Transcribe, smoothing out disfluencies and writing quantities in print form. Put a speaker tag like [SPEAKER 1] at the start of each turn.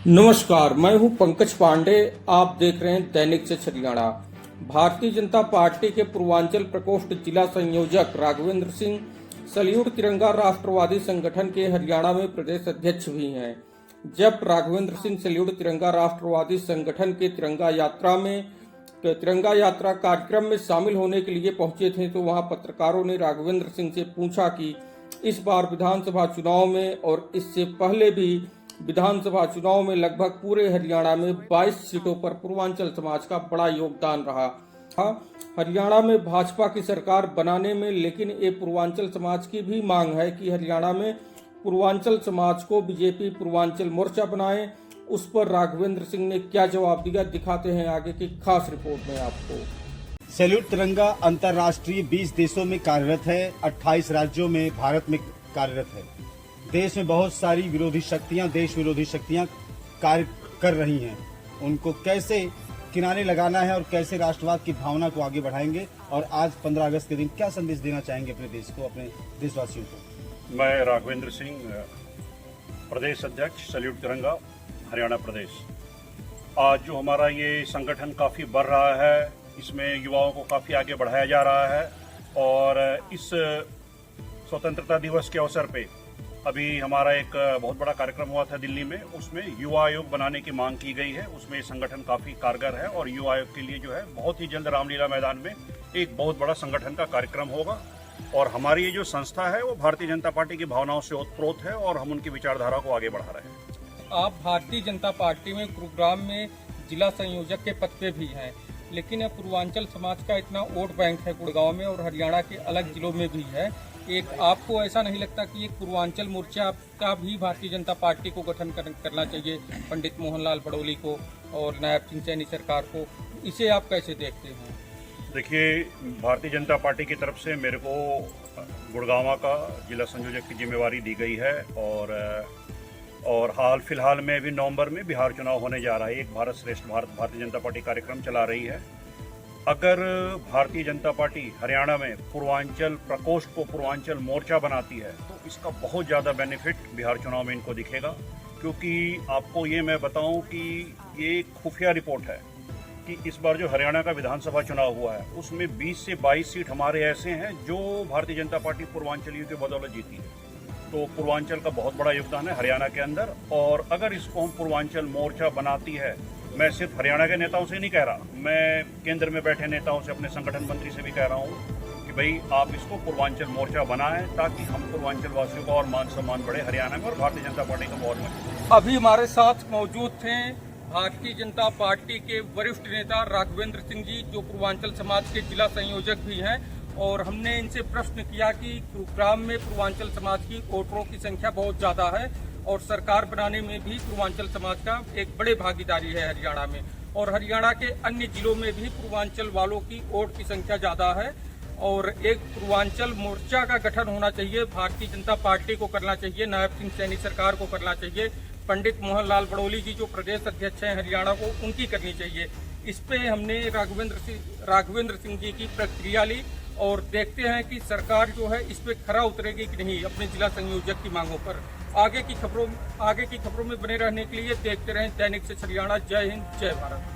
[SPEAKER 1] नमस्कार, मैं हूं पंकज पांडे। आप देख रहे हैं दैनिक सच हरियाणा। भारतीय जनता पार्टी के पूर्वांचल प्रकोष्ठ जिला संयोजक राघवेंद्र सिंह सैल्यूट तिरंगा राष्ट्रवादी संगठन के हरियाणा में प्रदेश अध्यक्ष भी हैं। जब राघवेंद्र सिंह सैल्यूट तिरंगा राष्ट्रवादी संगठन के तिरंगा यात्रा कार्यक्रम में शामिल होने के लिए पहुंचे थे तो वहां पत्रकारों ने राघवेंद्र सिंह से पूछा कि इस बार विधानसभा चुनाव में और इससे पहले भी विधानसभा चुनाव में लगभग पूरे हरियाणा में 22 सीटों पर पूर्वांचल समाज का बड़ा योगदान रहा। हरियाणा में भाजपा की सरकार बनाने में, लेकिन ये पूर्वांचल समाज की भी मांग है कि हरियाणा में पूर्वांचल समाज को बीजेपी पूर्वांचल मोर्चा बनाए। उस पर राघवेंद्र सिंह ने क्या जवाब दिया, दिखाते हैं आगे की खास रिपोर्ट में आपको।
[SPEAKER 2] सैल्यूट तिरंगा अंतर्राष्ट्रीय 20 देशों में कार्यरत है, 28 राज्यों में भारत में कार्यरत है। देश में बहुत सारी देश विरोधी शक्तियां कार्य कर रही हैं। उनको कैसे किनारे लगाना है और कैसे राष्ट्रवाद की भावना को आगे बढ़ाएंगे, और आज 15 अगस्त के दिन क्या संदेश देना चाहेंगे अपने देश को, अपने देशवासियों को।
[SPEAKER 3] मैं राघवेंद्र सिंह, प्रदेश अध्यक्ष सैल्यूट तिरंगा हरियाणा प्रदेश। आज जो हमारा ये संगठन काफ़ी बढ़ रहा है, इसमें युवाओं को काफ़ी आगे बढ़ाया जा रहा है। और इस स्वतंत्रता दिवस के अवसर पे अभी हमारा एक बहुत बड़ा कार्यक्रम हुआ था दिल्ली में, उसमें युवा आयोग बनाने की मांग की गई है। उसमें संगठन काफ़ी कारगर है और युवा आयोग के लिए जो है बहुत ही जल्द रामलीला मैदान में एक बहुत बड़ा संगठन का कार्यक्रम होगा। और हमारी ये जो संस्था है वो भारतीय जनता पार्टी की भावनाओं से ओतप्रोत है और हम उनकी विचारधारा को आगे बढ़ा रहे हैं।
[SPEAKER 1] आप भारतीय जनता पार्टी में गुरुग्राम में जिला संयोजक के पद पे भी हैं, लेकिन पूर्वांचल समाज का इतना वोट बैंक है गुड़गांव में और हरियाणा के अलग जिलों में भी है। एक आपको ऐसा नहीं लगता कि एक पूर्वांचल मोर्चा का भी भारतीय जनता पार्टी को गठन करना चाहिए, पंडित मोहनलाल बड़ोली को और नायब सिंह सैनी सरकार को? इसे आप कैसे देखते हैं?
[SPEAKER 3] देखिए, भारतीय जनता पार्टी की तरफ से मेरे को गुड़गांव का जिला संयोजक की जिम्मेवारी दी गई है। और हाल फिलहाल में भी नवंबर में बिहार चुनाव होने जा रहा है। एक भारत श्रेष्ठ भारत भारतीय जनता पार्टी कार्यक्रम चला रही है। अगर भारतीय जनता पार्टी हरियाणा में पूर्वांचल प्रकोष्ठ को पूर्वांचल मोर्चा बनाती है तो इसका बहुत ज़्यादा बेनिफिट बिहार चुनाव में इनको दिखेगा। क्योंकि आपको ये मैं बताऊं कि ये खुफिया रिपोर्ट है कि इस बार जो हरियाणा का विधानसभा चुनाव हुआ है उसमें 20 से 22 सीट हमारे ऐसे हैं जो भारतीय जनता पार्टी पूर्वांचलियों की बदौलत जीती है। तो पूर्वांचल का बहुत बड़ा योगदान है हरियाणा के अंदर। और अगर इसको हम पूर्वांचल मोर्चा बनाती है, मैं सिर्फ हरियाणा के नेताओं से नहीं कह रहा, मैं केंद्र में बैठे नेताओं से, अपने संगठन मंत्री से भी कह रहा हूँ कि भाई आप इसको पूर्वांचल मोर्चा बनाएं ताकि हम पूर्वांचल वासियों का और मान सम्मान बढ़े हरियाणा में और भारतीय जनता पार्टी का बहुत मजबूत।
[SPEAKER 1] अभी हमारे साथ मौजूद थे भारतीय जनता पार्टी के वरिष्ठ नेता राघवेंद्र सिंह जी, जो पूर्वांचल समाज के जिला संयोजक भी हैं। और हमने इनसे प्रश्न किया कि गुरुग्राम में पूर्वांचल समाज की वोटरों की संख्या बहुत ज्यादा है और सरकार बनाने में भी पूर्वांचल समाज का एक बड़े भागीदारी है हरियाणा में, और हरियाणा के अन्य जिलों में भी पूर्वांचल वालों की वोट की संख्या ज्यादा है। और एक पूर्वांचल मोर्चा का गठन होना चाहिए, भारतीय जनता पार्टी को करना चाहिए, नायब सिंह सैनी सरकार को करना चाहिए, पंडित मोहनलाल बड़ोली जी जो प्रदेश अध्यक्ष हैं हरियाणा को, उनकी करनी चाहिए। इस पे हमने राघवेंद्र सिंह जी की प्रतिक्रिया ली और देखते हैं कि सरकार जो है इस पे खरा उतरेगी कि नहीं अपने जिला संयोजक की मांगों पर। आगे की खबरों में बने रहने के लिए देखते रहें दैनिक सच हरियाणा। जय हिंद, जय भारत।